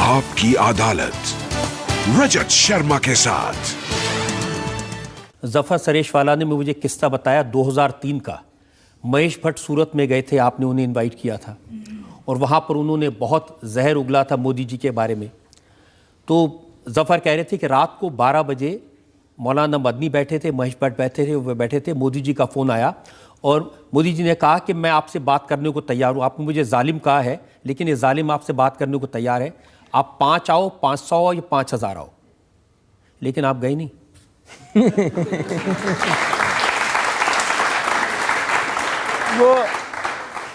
आपकी अदालत रजत शर्मा के साथ। जफर सरेशवाला ने मुझे किस्सा बताया 2003 का। महेश भट्ट सूरत में गए थे, आपने उन्हें इनवाइट किया था और वहाँ पर उन्होंने बहुत जहर उगला था मोदी जी के बारे में। तो जफर कह रहे थे कि रात को 12 बजे मौलाना मदनी बैठे थे, महेश भट्ट बैठे थे, मोदी जी का फ़ोन आया और मोदी जी ने कहा कि मैं आपसे बात करने को तैयार हूँ। आपने मुझे जालिम कहा है, लेकिन ये जालिम आपसे बात करने को तैयार है। आप 5 आओ, 500 आओ या 5000 आओ, लेकिन आप गए नहीं।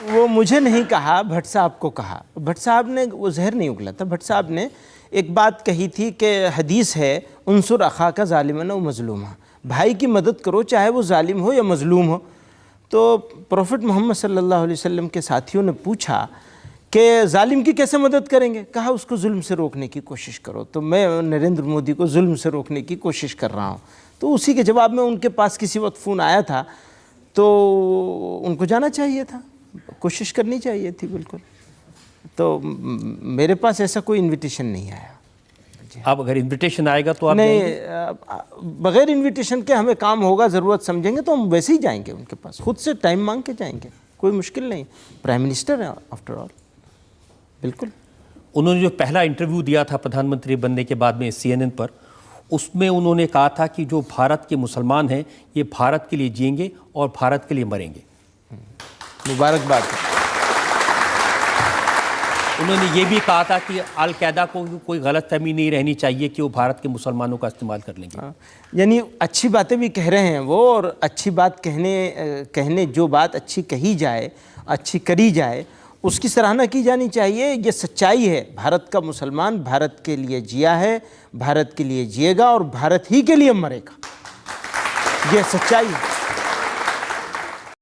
वो मुझे नहीं कहा, भट्ट साहब को कहा। भट्ट साहब ने, वो जहर नहीं उगला था। भट्ट साहब ने एक बात कही थी कि हदीस है, उनसुर अखा का ज़ालिमन व मज़लूमा, भाई की मदद करो चाहे वो ज़ालिम हो या मज़लूम हो। तो प्रॉफिट मोहम्मद सल्लल्लाहु अलैहि वसल्लम के साथियों ने पूछा कि ज़ालिम की कैसे मदद करेंगे? कहा उसको जुल्म से रोकने की कोशिश करो। तो मैं नरेंद्र मोदी को जुल्म से रोकने की कोशिश कर रहा हूँ। तो उसी के जवाब में उनके पास किसी वक्त फ़ोन आया था, तो उनको जाना चाहिए था, कोशिश करनी चाहिए थी, बिल्कुल। तो मेरे पास ऐसा कोई इनविटेशन नहीं आया। अब अगर इनविटेशन आएगा तो आप नहीं, बगैर इनविटेशन के हमें काम होगा, ज़रूरत समझेंगे तो हम वैसे ही जाएंगे उनके पास, खुद से टाइम मांग के जाएंगे, कोई मुश्किल नहीं। प्राइम मिनिस्टर है आफ्टर ऑल, बिल्कुल। उन्होंने जो पहला इंटरव्यू दिया था प्रधानमंत्री बनने के बाद में CNN पर, उसमें उन्होंने कहा था कि जो भारत के मुसलमान हैं ये भारत के लिए जिएंगे और भारत के लिए मरेंगे। मुबारकबाद है। उन्होंने ये भी कहा था कि अल कायदा को कोई गलतफहमी नहीं रहनी चाहिए कि वो भारत के मुसलमानों का इस्तेमाल कर लेंगे। यानी अच्छी बातें भी कह रहे हैं वो, और अच्छी बात कहने जो बात अच्छी कही जाए, अच्छी करी जाए, उसकी सराहना की जानी चाहिए। ये सच्चाई है, भारत का मुसलमान भारत के लिए जिया है, भारत के लिए जिएगा और भारत ही के लिए मरेगा, ये सच्चाई है।